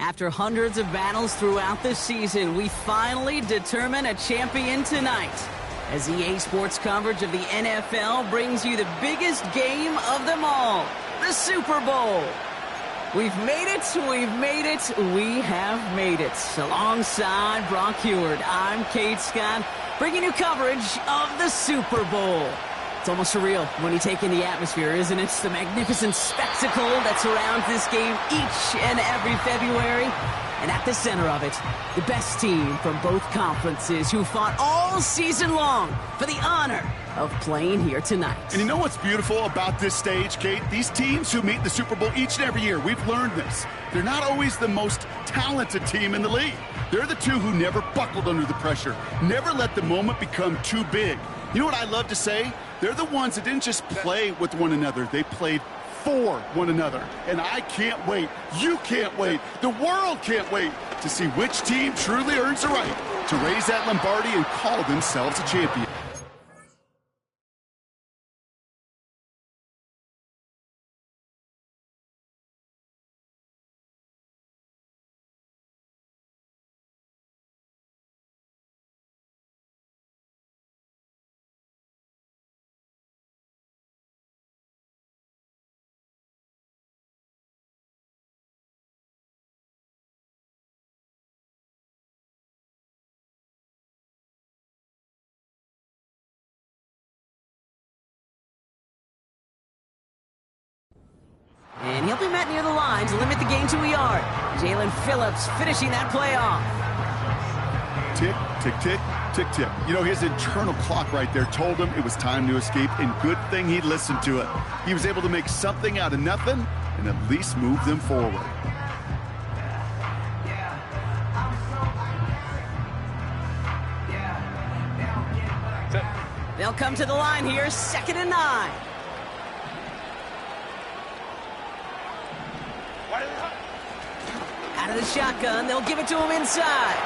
After hundreds of battles throughout the season, we finally determine a champion tonight. As EA Sports coverage of the NFL brings you the biggest game of them all, the Super Bowl. We've made it, we have made it. Alongside Brock Heward, I'm Kate Scott, bringing you coverage of the Super Bowl. It's almost surreal when you take in the atmosphere, isn't it? The magnificent spectacle that surrounds this game each and every February. And at the center of it, the best team from both conferences who fought all season long for the honor of playing here tonight. And you know what's beautiful about this stage, Kate? These teams who meet the Super Bowl each and every year, we've learned this. They're not always the most talented team in the league. They're the two who never buckled under the pressure, never let the moment become too big. You know what I love to say? They're the ones that didn't just play with one another. They played for one another. And I can't wait. You can't wait. The world can't wait to see which team truly earns the right to raise that Lombardi and call themselves a champion. And he'll be met near the line to limit the game to a yard. Jalen Phillips finishing that play off. Tick, tick, tick, tick, tick. You know, his internal clock right there told him it was time to escape, and good thing he listened to it. He was able to make something out of nothing and at least move them forward. They'll come to the line here, 2nd and 9. Out of the shotgun, they'll give it to him inside.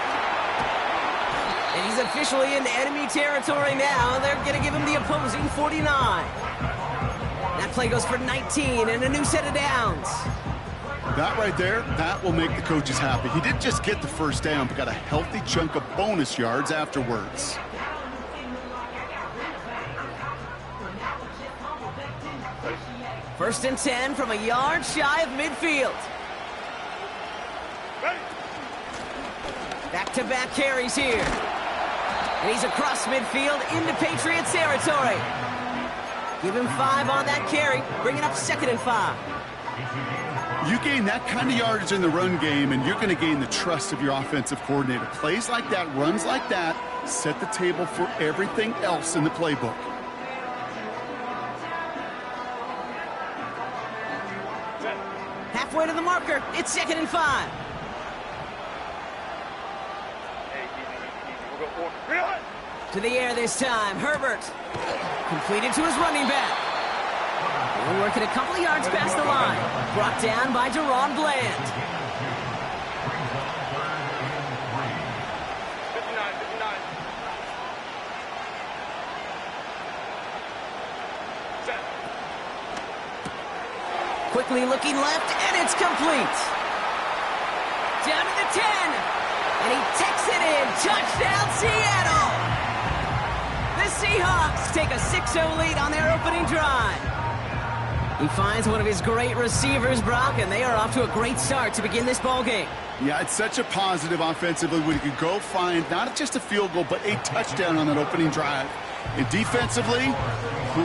And he's officially in enemy territory now. They're going to give him the opposing 49. That play goes for 19 and a new set of downs. That right there, that will make the coaches happy. He didn't just get the first down, but got a healthy chunk of bonus yards afterwards. First and 10 from a yard shy of midfield. Back-to-back carries here. And he's across midfield into Patriots territory. Give him 5 on that carry, bringing up 2nd and 5. You gain that kind of yardage in the run game, and you're going to gain the trust of your offensive coordinator. Plays like that, runs like that, set the table for everything else in the playbook. Halfway to the marker, it's 2nd and 5. To the air this time, Herbert. Completed to his running back. They're working a couple of yards past the line. Brought down by Deron Bland. 59. Quickly looking left, and it's complete. Down to the 10. And he takes it in. Touchdown, Seattle! The Seahawks take a 6-0 lead on their opening drive. He finds one of his great receivers, Brock, and they are off to a great start to begin this ballgame. Yeah, it's such a positive offensively when you can go find not just a field goal, but a touchdown on that opening drive. And defensively,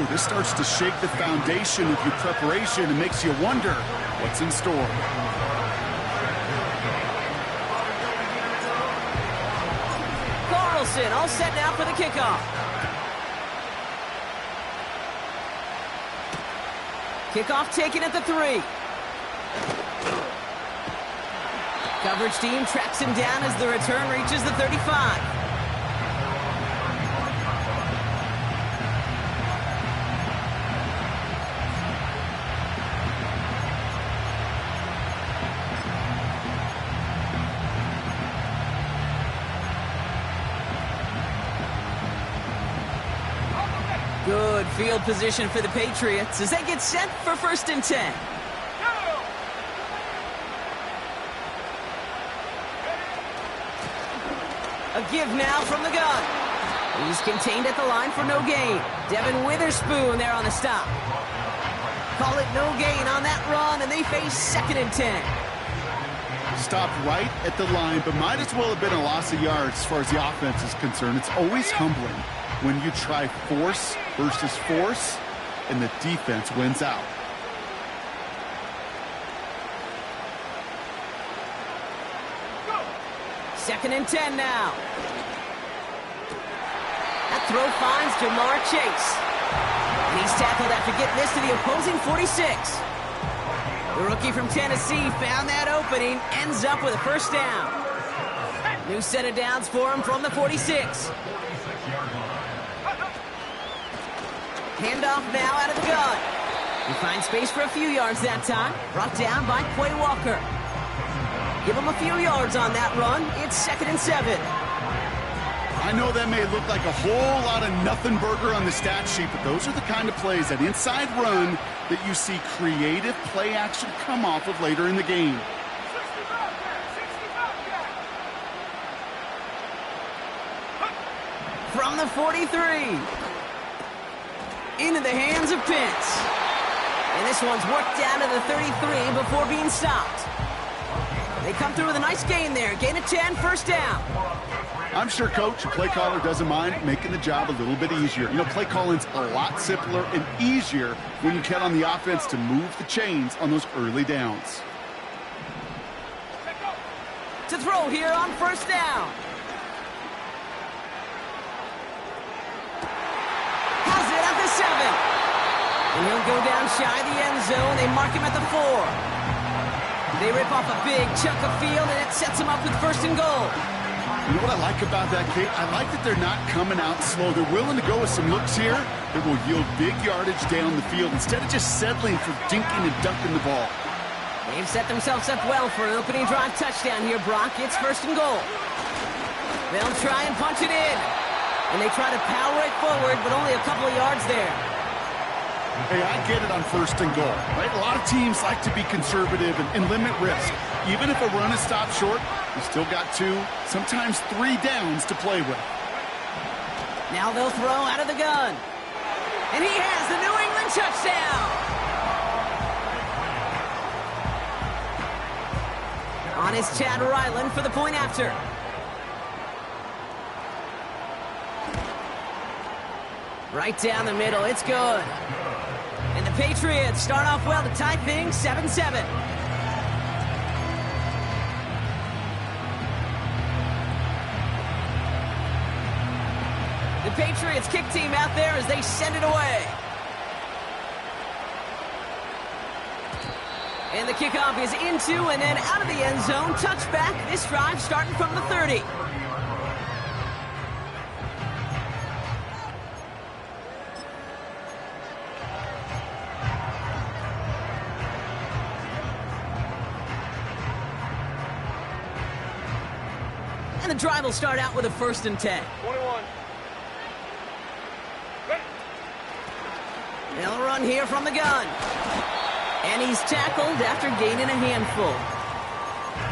this starts to shake the foundation of your preparation and makes you wonder what's in store. All set now for the kickoff. Kickoff taken at the 3. Coverage team tracks him down as the return reaches the 35. Good field position for the Patriots as they get set for 1st and 10. A give now from the gun. He's contained at the line for no gain. Devin Witherspoon there on the stop. Call it no gain on that run, and they face 2nd and 10. Stopped right at the line, but might as well have been a loss of yards as far as the offense is concerned. It's always humbling when you try force versus force, and the defense wins out. Second and 10 now. That throw finds Jamar Chase. And he's tackled after getting this to the opposing 46. The rookie from Tennessee found that opening, ends up with a 1st down. New set of downs for him from the 46. Handoff now out of the gun. He finds space for a few yards that time. Brought down by Quay Walker. Give him a few yards on that run. It's 2nd and 7. I know that may look like a whole lot of nothing burger on the stat sheet, but those are the kind of plays, that inside run, that you see creative play action come off of later in the game. From the 43. Into the hands of Pitts. And this one's worked down to the 33 before being stopped. They come through with a nice gain there. Gain of 10, 1st down. I'm sure coach and play caller doesn't mind making the job a little bit easier. You know, play calling's a lot simpler and easier when you count on the offense to move the chains on those early downs. To throw here on 1st down. Has it at the 7. And he'll go down shy of the end zone. They mark him at the 4. They rip off a big chunk of field, and it sets them up with 1st and goal. You know what I like about that, Kate? I like that they're not coming out slow. They're willing to go with some looks here that will yield big yardage down the field instead of just settling for dinking and dunking the ball. They've set themselves up well for an opening drive touchdown here, Brock. It's 1st and goal. They'll try and punch it in. And they try to power it forward, but only a couple of yards there. Hey, I get it on 1st and goal, right? A lot of teams like to be conservative and limit risk. Even if a run is stopped short, you still got 2, sometimes 3 downs to play with. Now they'll throw out of the gun. And he has the New England touchdown. On is Chad Ryland for the point after. Right down the middle, it's good. And the Patriots start off well to tie things 7-7. The Patriots kick team out there as they send it away. And the kickoff is into and then out of the end zone. Touchback, this drive starting from the 30. And the drive will start out with a 1st and 10. 21. They'll run here from the gun. And he's tackled after gaining a handful.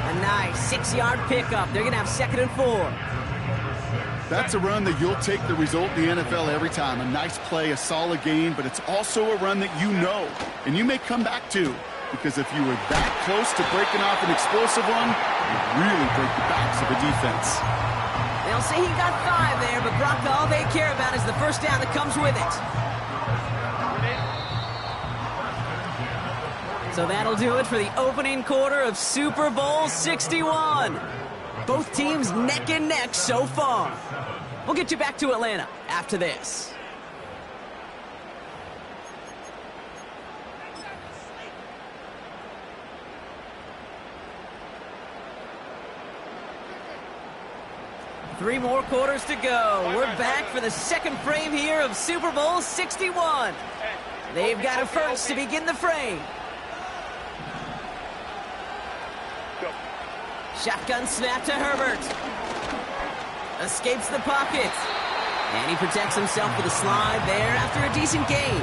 A nice 6-yard pickup. They're going to have 2nd and 4. That's a run that you'll take the result in the NFL every time. A nice play, a solid gain, but it's also a run that you know and you may come back to. Because if you were that close to breaking off an explosive one, you'd really break the backs of a defense. They'll say he got 5 there, but Brock, all they care about is the 1st down that comes with it. So that'll do it for the opening quarter of Super Bowl 61. Both teams neck and neck so far. We'll get you back to Atlanta after this. 3 more quarters to go. We're back for the second frame here of Super Bowl 61. They've got a first to begin the frame. Shotgun snap to Herbert. Escapes the pocket. And he protects himself with a slide there after a decent gain.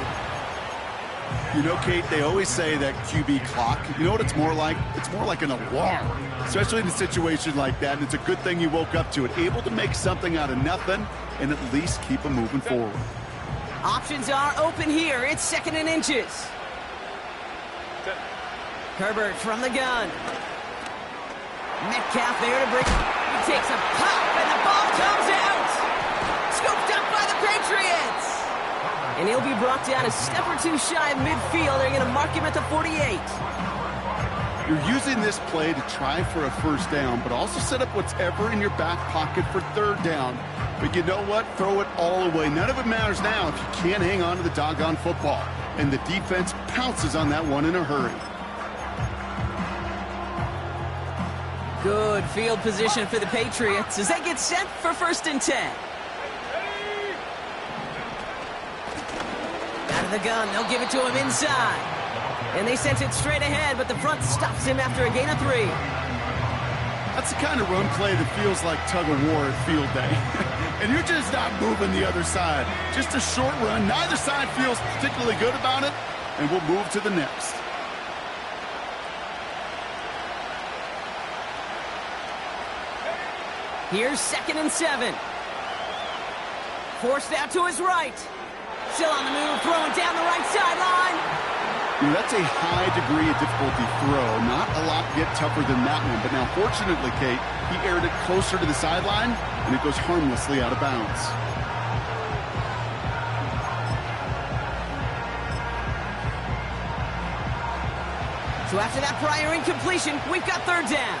You know, Kate, they always say that QB clock, you know what it's more like? It's more like an alarm, especially in a situation like that. And it's a good thing you woke up to it, able to make something out of nothing and at least keep them moving forward. Options are open here. It's 2nd and inches. Herbert from the gun. Metcalf there to break. He takes a pop and the ball comes out. Scooped up by the Patriots. And he'll be brought down a step or two shy of midfield. They're going to mark him at the 48. You're using this play to try for a first down, but also set up whatever in your back pocket for 3rd down. But you know what? Throw it all away. None of it matters now if you can't hang on to the doggone football. And the defense pounces on that one in a hurry. Good field position for the Patriots as they get set for 1st and 10. Out of the gun, they'll give it to him inside. And they sent it straight ahead, but the front stops him after a gain of 3. That's the kind of run play that feels like tug-of-war at field day. And you're just not moving the other side. Just a short run. Neither side feels particularly good about it, and we'll move to the next. Here's 2nd and 7. Forced out to his right. Still on the move, throwing down the right sideline. That's a high degree of difficulty throw. Not a lot get tougher than that one. But now, fortunately, Kate, he aired it closer to the sideline, and it goes harmlessly out of bounds. So after that prior incompletion, we've got 3rd down.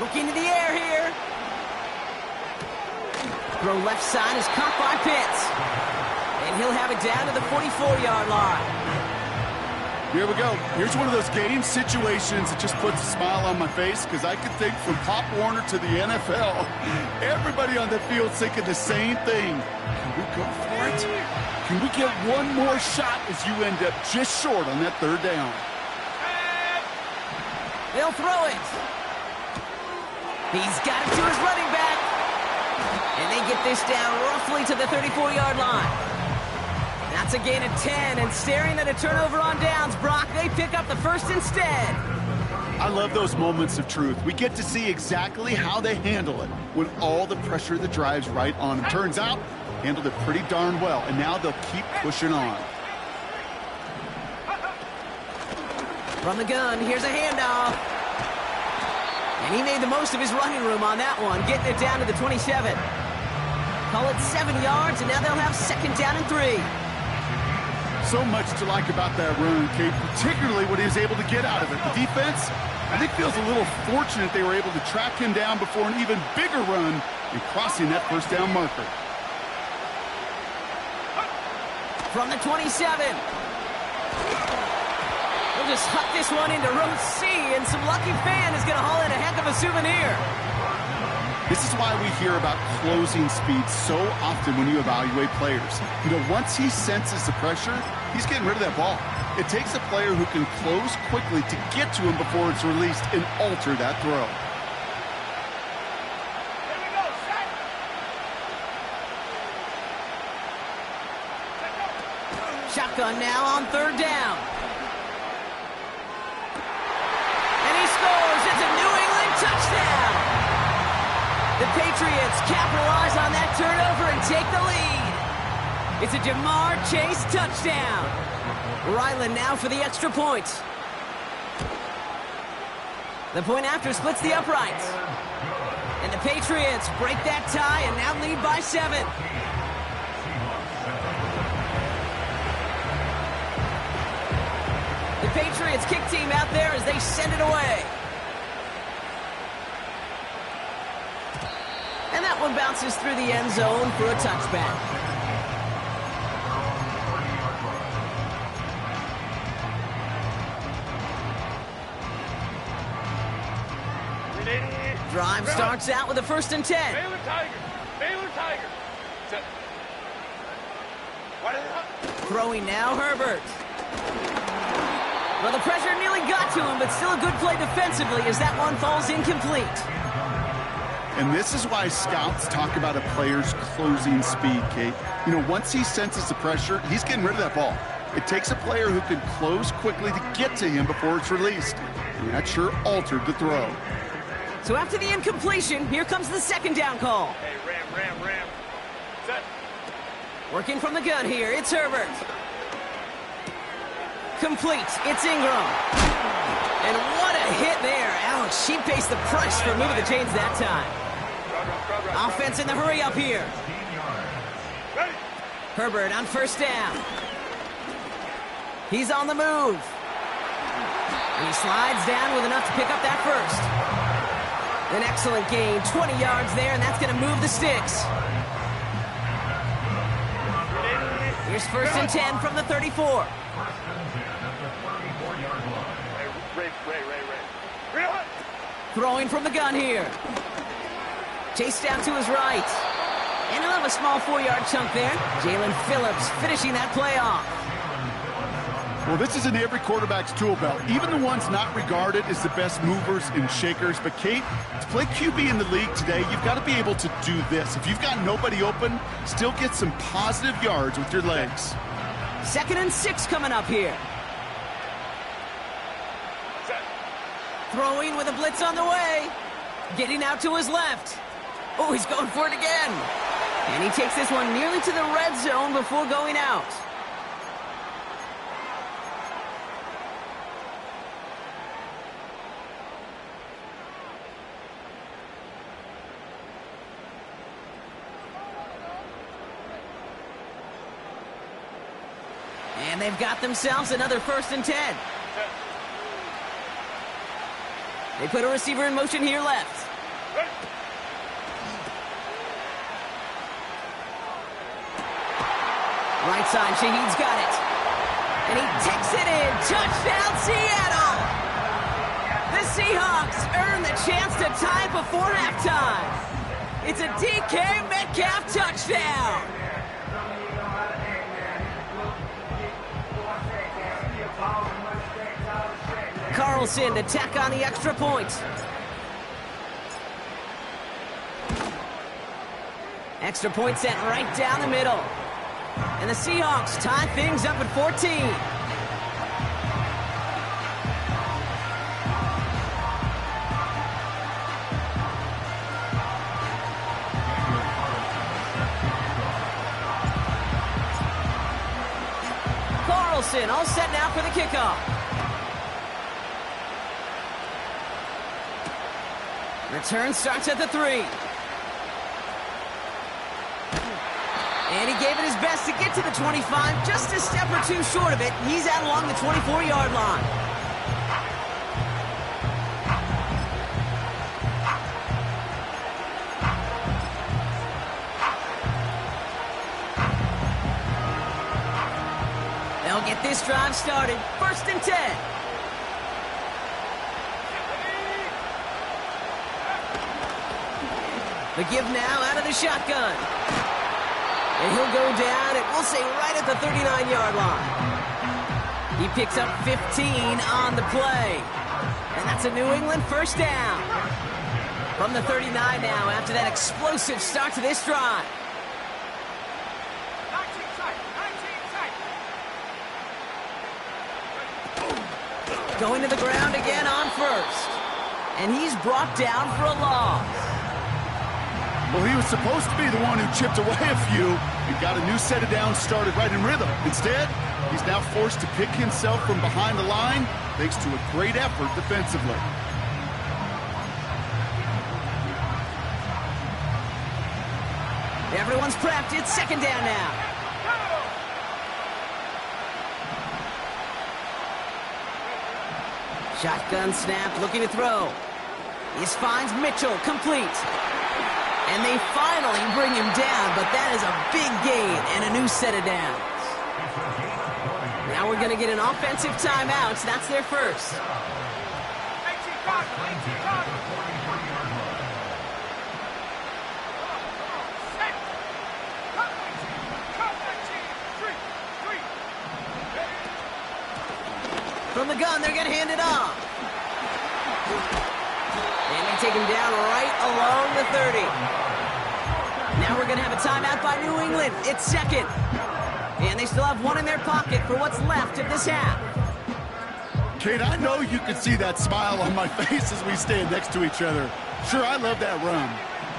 Look into the air here. Throw left side is caught by Pitts. And he'll have it down to the 44-yard line. Here we go. Here's one of those game situations that just puts a smile on my face because I can think from Pop Warner to the NFL, everybody on the field thinking the same thing. Can we go for it? Can we get one more shot as you end up just short on that 3rd down? They'll throw it. He's got it to his running back. And they get this down roughly to the 34-yard line. That's a gain of 10, and staring at a turnover on downs, Brock, they pick up the first instead. I love those moments of truth. We get to see exactly how they handle it when all the pressure that drives right on them. Turns out, handled it pretty darn well, and now they'll keep pushing on. From the gun, here's a handoff. And he made the most of his running room on that one, getting it down to the 27. Call it 7 yards, and now they'll have 2nd down and 3. So much to like about that run, Kate, particularly what he was able to get out of it. The defense, I think, feels a little fortunate they were able to track him down before an even bigger run and crossing that 1st down marker. From the 27. We'll just huck this one into row C, and some lucky fan is going to haul in a heck of a souvenir. This is why we hear about closing speed so often when you evaluate players. You know, once he senses the pressure, he's getting rid of that ball. It takes a player who can close quickly to get to him before it's released and alter that throw. Shotgun now on 3rd down. And he scores. It's a New England touchdown. The Patriots capitalize on that turnover and take the lead. It's a Jamar Chase touchdown. Ryland now for the extra point. The point after splits the uprights. And the Patriots break that tie and now lead by 7. The Patriots kick team out there as they send it away. And that one bounces through the end zone for a touchback. Drive starts out with a 1st and 10. Baylor Tiger. Baylor Tiger. Set. Throwing now, Herbert. Well, the pressure nearly got to him, but still a good play defensively as that one falls incomplete. And this is why scouts talk about a player's closing speed, Kate. You know, once he senses the pressure, he's getting rid of that ball. It takes a player who can close quickly to get to him before it's released. And that sure altered the throw. So after the incompletion, here comes the 2nd down call. Hey, ram. Set. Working from the gun here, it's Herbert. Complete, it's Ingram. And what a hit there. Ouch, she faced the price for moving the chains that time. Offense in the hurry up here. Ready. Herbert on 1st down. He's on the move. And he slides down with enough to pick up that 1st. An excellent gain, 20 yards there, and that's going to move the sticks. Here's 1st and 10 from the 34. Ray. Throwing from the gun here. Chase down to his right. And he'll have a small 4-yard chunk there. Jalen Phillips finishing that play off. Well, this is in every quarterback's tool belt, even the ones not regarded as the best movers and shakers. But, Kate, to play QB in the league today, you've got to be able to do this. If you've got nobody open, still get some positive yards with your legs. 2nd and 6 coming up here. Set. Throwing with a blitz on the way. Getting out to his left. Oh, he's going for it again. And he takes this one nearly to the red zone before going out. And they've got themselves another 1st and 10. They put a receiver in motion here left. Ready. Right side, Shaheed's got it. And he takes it in. Touchdown, Seattle! The Seahawks earn the chance to tie it before halftime. It's a DK Metcalf touchdown. Carlson to tack on the extra point. Extra point sent right down the middle. And the Seahawks tie things up at 14. Carlson all set now for the kickoff. Return starts at the 3. And he gave it his best to get to the 25, just a step or two short of it. He's out along the 24-yard line. They'll get this drive started. 1st and 10. The give now out of the shotgun. And he'll go down, and we'll say right at the 39-yard line. He picks up 15 on the play. And that's a New England 1st down. From the 39 now after that explosive start to this drive. 19 tight. Going to the ground again on 1st. And he's brought down for a loss. Well, he was supposed to be the one who chipped away a few and got a new set of downs started right in rhythm. Instead, he's now forced to pick himself from behind the line thanks to a great effort defensively. Everyone's prepped. It's 2nd down now. Shotgun snap, looking to throw. This finds Mitchell, complete. And they finally bring him down, but that is a big gain and a new set of downs. Now we're going to get an offensive timeout. That's their first. From the gun, they're going to hand it off. And they take him down right along the 30. Now we're going to have a timeout by New England. It's second. And they still have one in their pocket for what's left of this half. Kate, I know you can see that smile on my face as we stand next to each other. Sure, I love that run.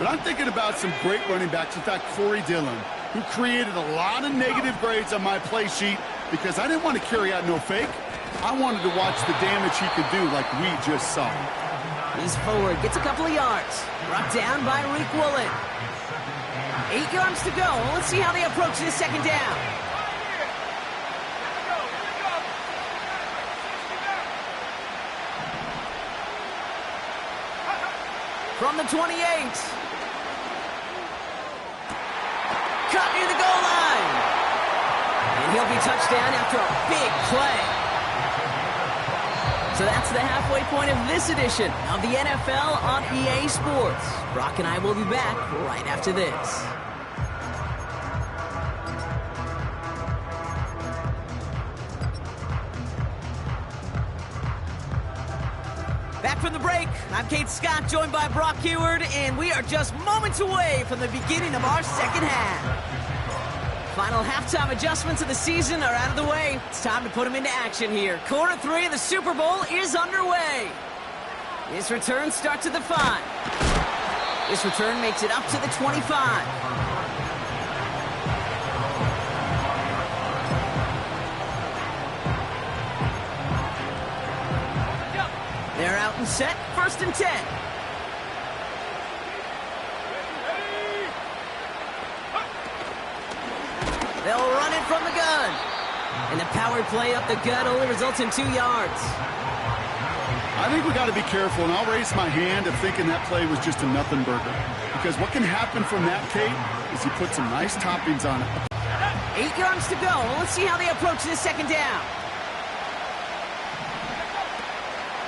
But I'm thinking about some great running backs. In fact, Corey Dillon, who created a lot of negative grades on my play sheet because I didn't want to carry out no fake. I wanted to watch the damage he could do like we just saw. He's forward, gets a couple of yards. Brought down by Reek Woolen. 8 yards to go. Let's see how they approach this second down. From the 28. Cut near the goal line. And he'll be touchdown after a big play. So that's the halfway point of this edition of the NFL on EA Sports. Brock and I will be back right after this. Back from the break, I'm Kate Scott, joined by Brock Heward, and we are just moments away from the beginning of our second half. Final halftime adjustments of the season are out of the way. It's time to put them into action here. Quarter 3 of the Super Bowl is underway. This return starts at the 5. This return makes it up to the 25. They're out and set, 1st and 10. They'll run it from the gun. And the power play up the gut only results in 2 yards. I think we got to be careful, and I'll raise my hand of thinking that play was just a nothing burger. Because what can happen from that, Kate, is you put some nice toppings on it. 8 yards to go. Let's see how they approach this second down.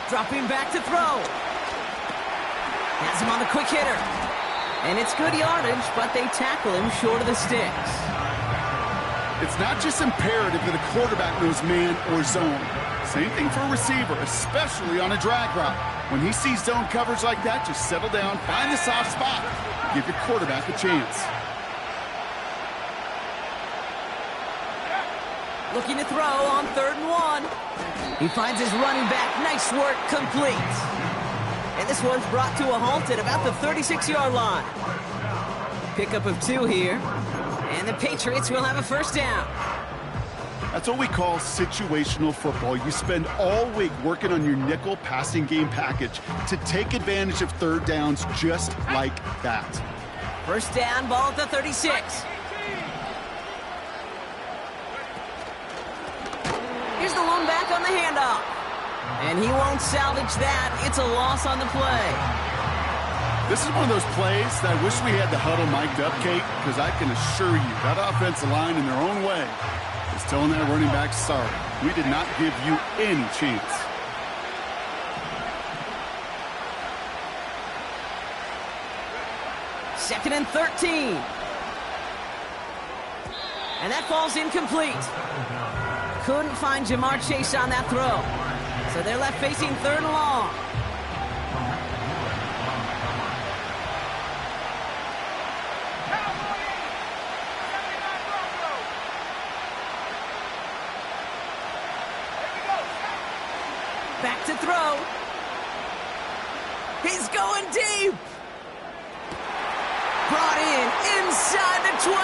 Dropping back to throw. Has him on the quick hitter. And it's good yardage, but they tackle him short of the sticks. It's not just imperative that a quarterback knows man or zone. Same thing for a receiver, especially on a drag route. When he sees zone coverage like that, just settle down, find the soft spot, give your quarterback a chance. Looking to throw on 3rd and 1. He finds his running back. Nice work, complete. And this one's brought to a halt at about the 36-yard line. Pickup of 2 here. And the Patriots will have a 1st down. That's what we call situational football. You spend all week working on your nickel passing game package to take advantage of 3rd downs just like that. 1st down, ball at the 36. Here's the lone back on the handoff. And he won't salvage that. It's a loss on the play. This is one of those plays that I wish we had the huddle mic'd up, Kate, because I can assure you that offensive line in their own way is telling that running back, sorry, we did not give you any chance. Second and 13. And that falls incomplete. Couldn't find Jamar Chase on that throw. So they're left facing 3rd and long. Back to throw. He's going deep. Brought in inside the 20.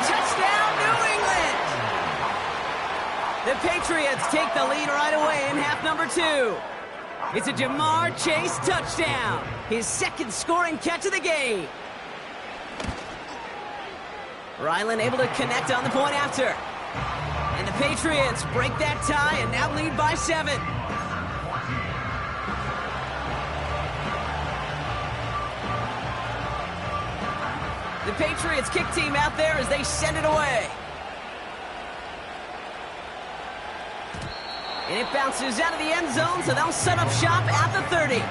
Touchdown, New England. The Patriots take the lead right away in half number 2. It's a Jamar Chase touchdown. His 2nd scoring catch of the game. Ryland able to connect on the point after. And the Patriots break that tie and now lead by 7. The Patriots kick team out there as they send it away. And it bounces out of the end zone, so they'll set up shop at the 30.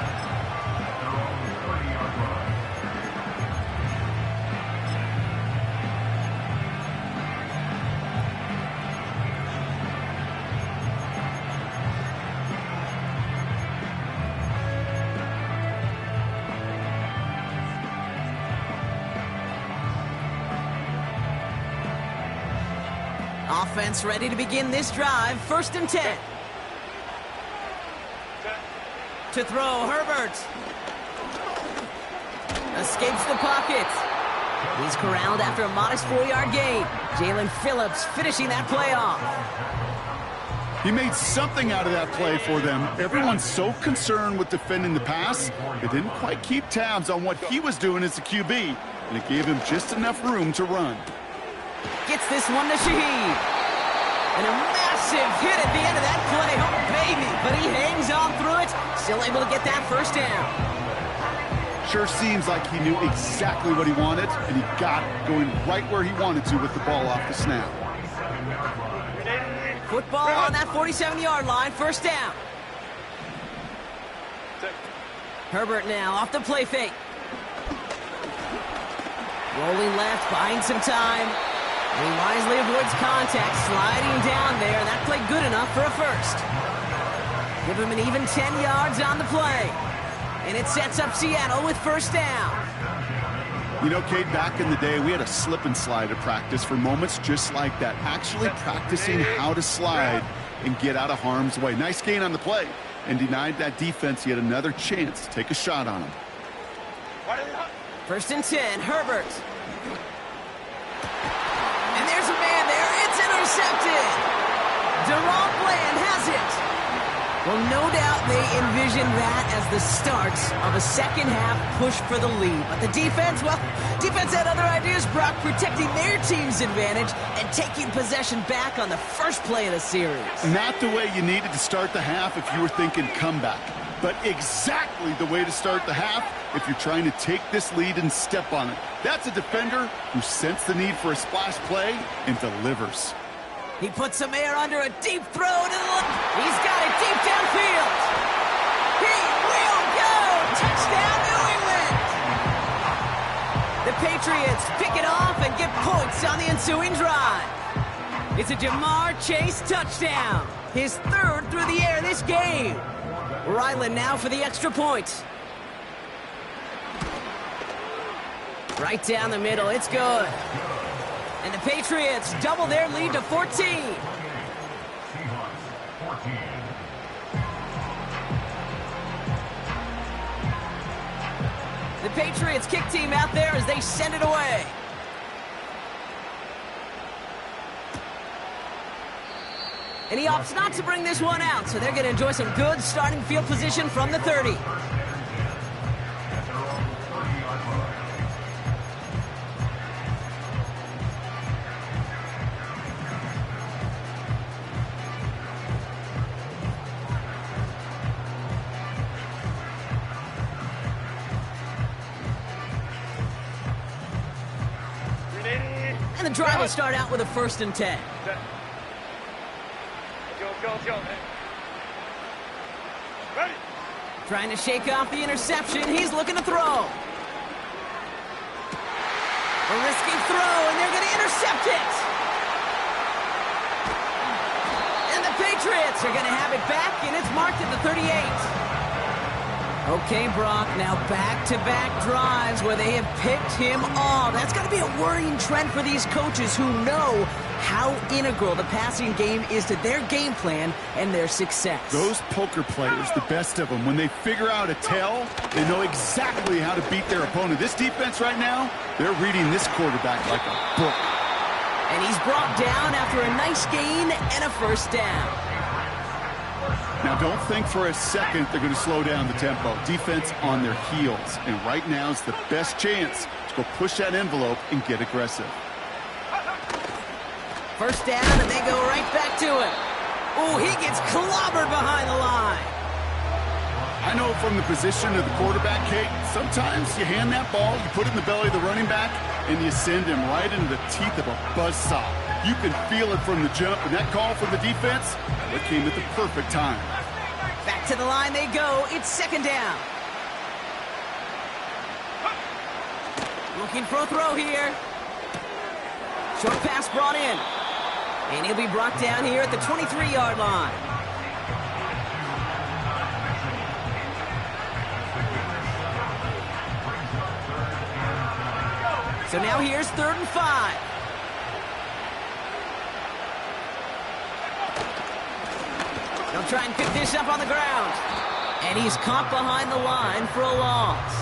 Offense ready to begin this drive. 1st and 10. To throw, Herbert. Escapes the pocket. He's corralled after a modest 4-yard gain. Jalen Phillips finishing that play off. He made something out of that play for them. Everyone's so concerned with defending the pass, they didn't quite keep tabs on what he was doing as a QB, and it gave him just enough room to run. Gets this one to Shaheed. And a massive hit at the end of that play. Oh, baby. But he hangs on through it. Still able to get that 1st down. Sure seems like he knew exactly what he wanted, and he got it going right where he wanted to with the ball off the snap. Football on that 47-yard line. 1st down. Herbert now off the play fake. Rolling left, buying some time. And he wisely avoids contact, sliding down there, and that played good enough for a 1st. Give him an even 10 yards on the play. And it sets up Seattle with 1st down. You know, Kate, back in the day, we had a slip and slide at practice for moments just like that. Actually practicing how to slide and get out of harm's way. Nice gain on the play, and denied that defense yet another chance to take a shot on him. 1st and 10, Herbert. And there's a man there. It's intercepted. Deron Bland has it. Well, no doubt they envisioned that as the start of a second-half push for the lead. But the defense, well, defense had other ideas, Brock, protecting their team's advantage and taking possession back on the first play of the series. Not the way you needed to start the half if you were thinking comeback, but exactly the way to start the half if you're trying to take this lead and step on it. That's a defender who sensed the need for a splash play and delivers. He puts some air under a deep throw to the... He's got it deep downfield. He will go. Touchdown, New England. The Patriots pick it off and get points on the ensuing drive. It's a Jamar Chase touchdown. His 3rd through the air this game. Ryland now for the extra point. Right down the middle. It's good. And the Patriots double their lead to 14. The Patriots kick team out there as they send it away. And he opts not to bring this one out, so they're going to enjoy some good starting field position from the 30. And the drive will start out with a 1st and 10. Ready. Trying to shake off the interception. He's looking to throw. A risky throw, and they're going to intercept it. And the Patriots are going to have it back, and it's marked at the 38. Okay, Brock, now back-to-back drives where they have picked him off. That's got to be a worrying trend for these coaches who know how integral the passing game is to their game plan and their success. Those poker players, the best of them, when they figure out a tell, they know exactly how to beat their opponent. This defense right now, they're reading this quarterback like a book. And he's brought down after a nice gain and a 1st down. Now, don't think for a second they're going to slow down the tempo. Defense on their heels. And right now is the best chance to go push that envelope and get aggressive. 1st down, and they go right back to it. Oh, he gets clobbered behind the line. I know from the position of the quarterback, Kate, sometimes you hand that ball, you put it in the belly of the running back, and you send him right into the teeth of a buzzsaw. You can feel it from the jump, and that call from the defense, it came at the perfect time. Back to the line they go. It's 2nd down. Looking for a throw here. Short pass brought in. And he'll be brought down here at the 23-yard line. So now here's 3rd and 5. They'll try and pick this up on the ground. And he's caught behind the line for a loss.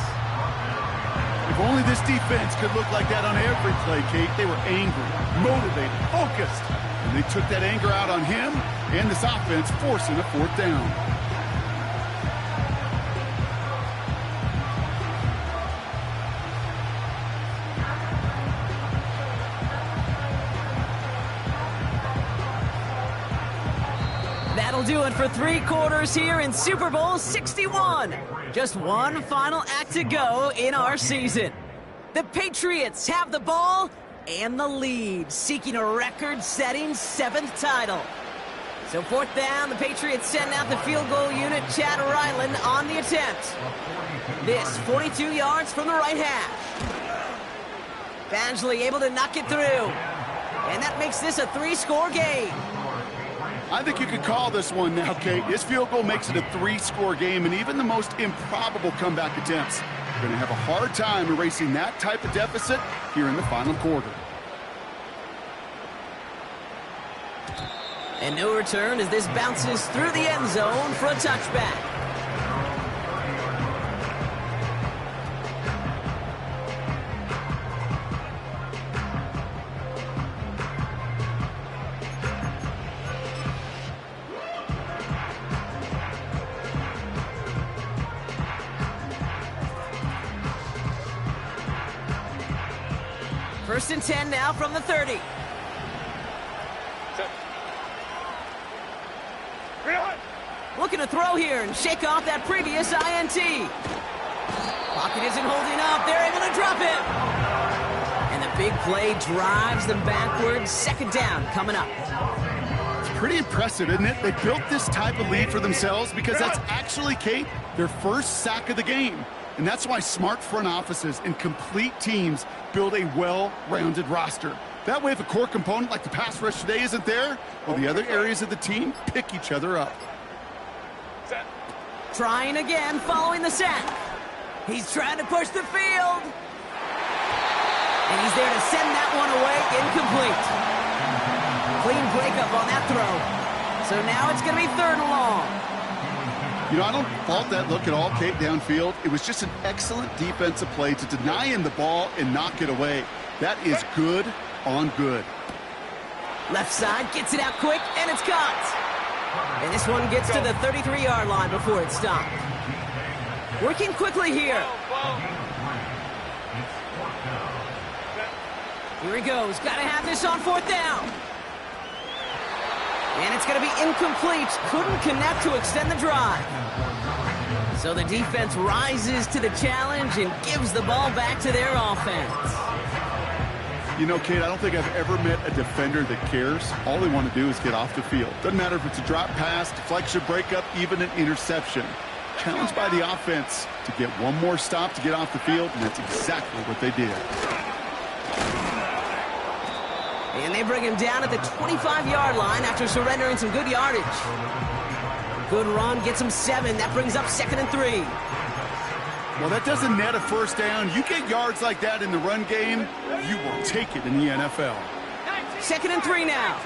If only this defense could look like that on every play, Kate. They were angry, motivated, focused. And they took that anger out on him and this offense, forcing a 4th down. That'll do it for 3 quarters here in Super Bowl 61. Just one final act to go in our season. The Patriots have the ball and the lead, seeking a record-setting 7th title. So 4th down, the Patriots send out the field goal unit, Chad Ryland, on the attempt. This 42 yards from the right hash. Badgley able to knock it through. And that makes this a 3-score game. I think you could call this one now, Kate. This field goal makes it a 3-score game, and even the most improbable comeback attempts are going to have a hard time erasing that type of deficit here in the final quarter. And no return as this bounces through the end zone for a touchback. First and 10 now from the 30. Looking to throw here and shake off that previous INT. Pocket isn't holding up. They're able to drop it. And the big play drives them backwards. 2nd down coming up. It's pretty impressive, isn't it? They built this type of lead for themselves because that's actually, Kate, their first sack of the game. And that's why smart front offices and complete teams build a well-rounded roster. That way, if a core component like the pass rush today isn't there, well, the other areas of the team pick each other up. Trying again following the sack. He's trying to push the field. And he's there to send that one away, incomplete. Clean breakup on that throw. So now it's going to be 3rd and long. You know, I don't fault that look at all, Kate, downfield. It was just an excellent defensive play to deny him the ball and knock it away. That is good on good. Left side gets it out quick, and it's caught. And this one gets to the 33-yard line before it's stopped. Working quickly here. Here he goes. Got to have this on 4th down. And it's going to be incomplete. Couldn't connect to extend the drive. So the defense rises to the challenge and gives the ball back to their offense. You know, Kate, I don't think I've ever met a defender that cares. All they want to do is get off the field. Doesn't matter if it's a drop pass, deflection, breakup, even an interception. Challenged by the offense to get one more stop to get off the field, and that's exactly what they did. And they bring him down at the 25-yard line after surrendering some good yardage. Good run, gets him 7. That brings up 2nd and 3. Well, that doesn't net a 1st down. You get yards like that in the run game, you will take it in the NFL. 2nd and 3 now.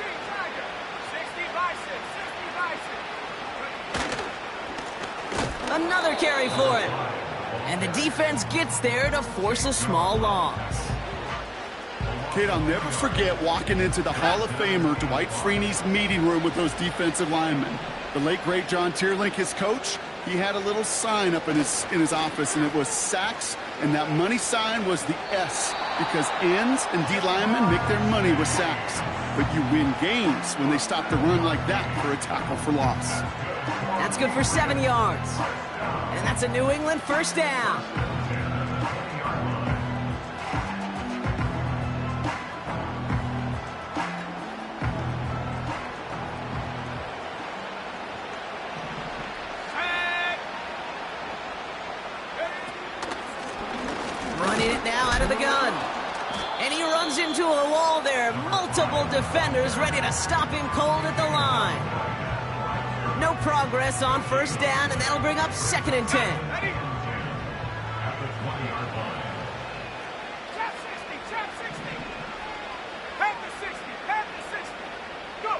Another carry for him. And the defense gets there to force a small loss. Kate, I'll never forget walking into the Hall of Famer Dwight Freeney's meeting room with those defensive linemen. The late, great John Tierlink, his coach, he had a little sign up in his office, and it was sacks, and that money sign was the S, because ends and D linemen make their money with sacks. But you win games when they stop the run like that for a tackle for loss. That's good for 7 yards. And that's a New England 1st down. Running it now out of the gun. And he runs into a wall there. Multiple defenders ready to stop him cold at the line. No progress on 1st down, and that'll bring up 2nd and 10. Trap 60, trap 60. Pack the 60, pack the 60. Go.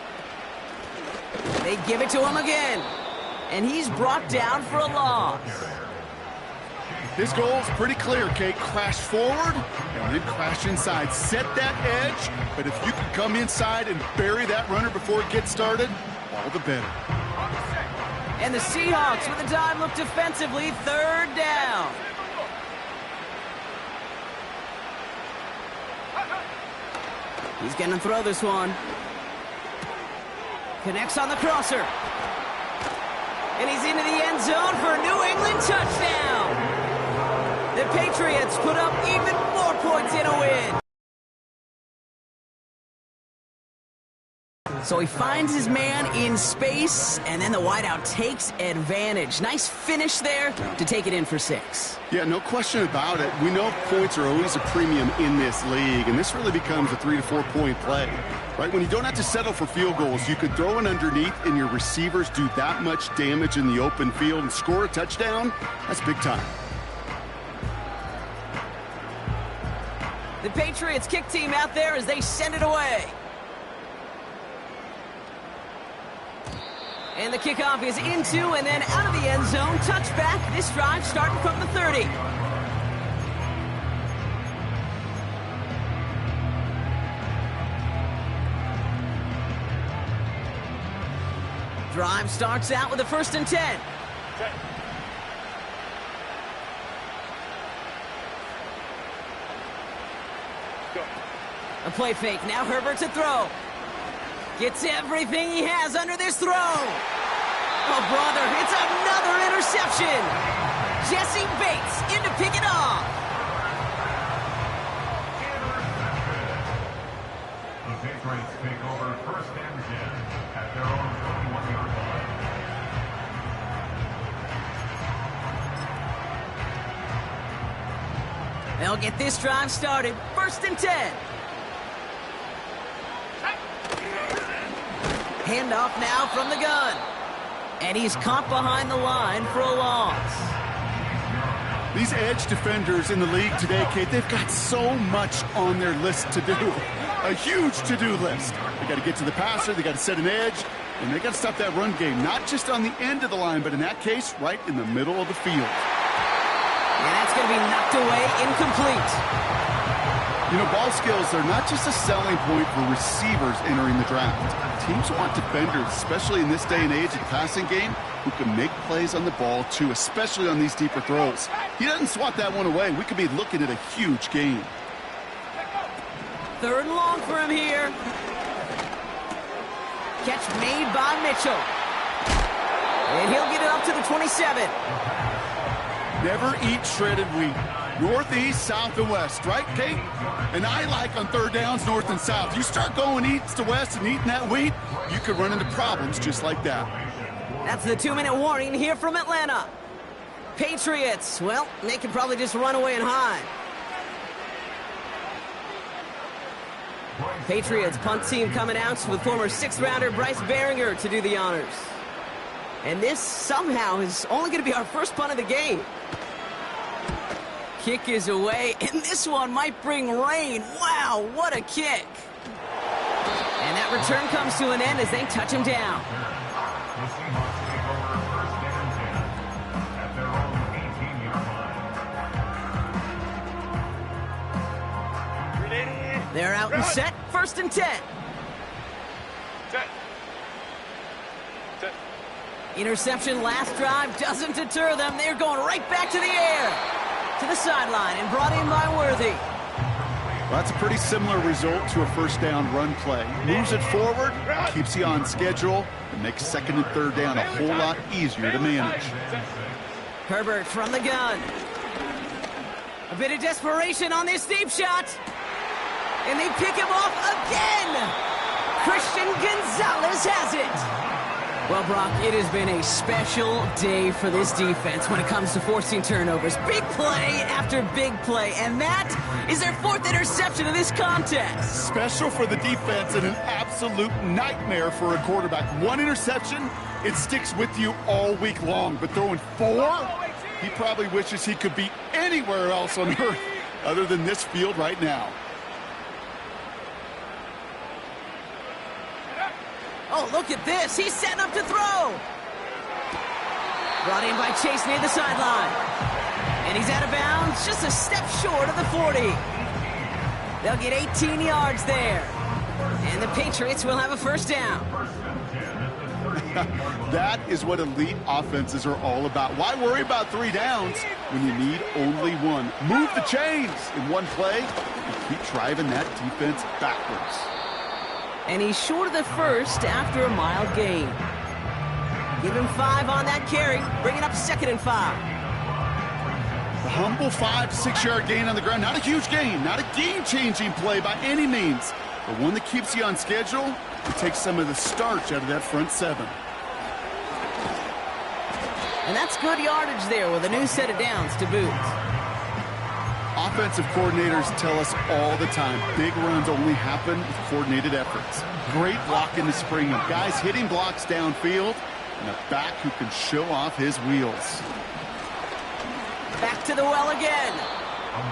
They give it to him again. And he's brought down for a loss. His goal is pretty clear, Kate. Crash forward and then crash inside. Set that edge, but if you can come inside and bury that runner before it gets started, all the better. And the Seahawks with a dive look defensively, 3rd down. He's going to throw this one. Connects on the crosser. And he's into the end zone for a New England touchdown. The Patriots put up even more points in a win. So he finds his man in space, and then the wideout takes advantage. Nice finish there to take it in for 6. Yeah, no question about it. We know points are always a premium in this league, and this really becomes a 3 to 4 point play. Right, when you don't have to settle for field goals, you could throw it underneath and your receivers do that much damage in the open field and score a touchdown. That's big time. The Patriots kick team out there as they send it away. And the kickoff is into and then out of the end zone. Touchback. This drive starting from the 30. Drive starts out with a 1st and 10. A play fake. Now Herbert to throw. Gets everything he has under this throw. Oh, brother, it's another interception. Jesse Bates in to pick it off. The Patriots take over 1st and 10 at their own 21-yard line. They'll get this drive started. 1st and 10. Handoff now from the gun. And he's caught behind the line for a loss. These edge defenders in the league today, Kate, they've got so much on their list to do. A huge to-do list. They got to get to the passer, they got to set an edge, and they got to stop that run game. Not just on the end of the line, but in that case, right in the middle of the field. And that's going to be knocked away, incomplete. You know, ball skills, they're not just a selling point for receivers entering the draft. Teams want defenders, especially in this day and age of the passing game, who can make plays on the ball, too, especially on these deeper throws. He doesn't swat that one away. We could be looking at a huge game. 3rd and long for him here. Catch made by Mitchell. And he'll get it up to the 27. Never eat shredded wheat. North, east, south, and west, right, Kate? And I like on 3rd downs, north and south. You start going east to west and eating that wheat, you could run into problems just like that. That's the 2-minute warning here from Atlanta. Patriots, well, they could probably just run away and hide. Patriots punt team coming out with former 6th-rounder Bryce Behringer to do the honors. And this somehow is only going to be our first punt of the game. Kick is away, and this one might bring rain. Wow, what a kick. And that return comes to an end as they touch him down. The Seahawks take over 1st and 10 at their own 18-yard line. They're out and set. 1st and 10. Interception last drive doesn't deter them. They're going right back to the air. To the sideline and brought in by Worthy. Well, that's a pretty similar result to a 1st down run play. Moves it forward, keeps you on schedule, and makes 2nd and 3rd down a whole lot easier to manage. Herbert from the gun. A bit of desperation on this deep shot. And they pick him off again. Christian Gonzalez has it. Well, Brock, it has been a special day for this defense when it comes to forcing turnovers. Big play after big play, and that is their 4th interception of this contest. Special for the defense and an absolute nightmare for a quarterback. 1 interception, it sticks with you all week long, but throwing 4, he probably wishes he could be anywhere else on earth other than this field right now. Oh, look at this. He's setting up to throw. Brought in by Chase near the sideline. And he's out of bounds, just a step short of the 40. They'll get 18 yards there. And the Patriots will have a first down. That is what elite offenses are all about. Why worry about 3 downs when you need only 1? Move the chains in one play and keep driving that defense backwards. And he's short of the first after a mild gain. Give him 5 on that carry, bringing up 2nd and 5. The humble 5-6-yard gain on the ground. Not a huge gain, not a game-changing play by any means, but one that keeps you on schedule and takes some of the starch out of that front 7. And that's good yardage there with a new set of downs to boot. Offensive coordinators tell us all the time, big runs only happen with coordinated efforts. Great block in the spring, guys hitting blocks downfield, and a back who can show off his wheels. Back to the well again.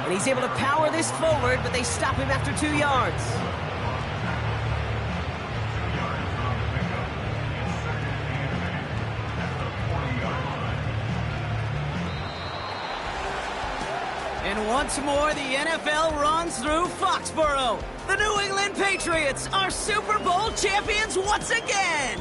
And he's able to power this forward, but they stop him after 2 yards. And once more, the NFL runs through Foxborough. The New England Patriots are Super Bowl champions once again.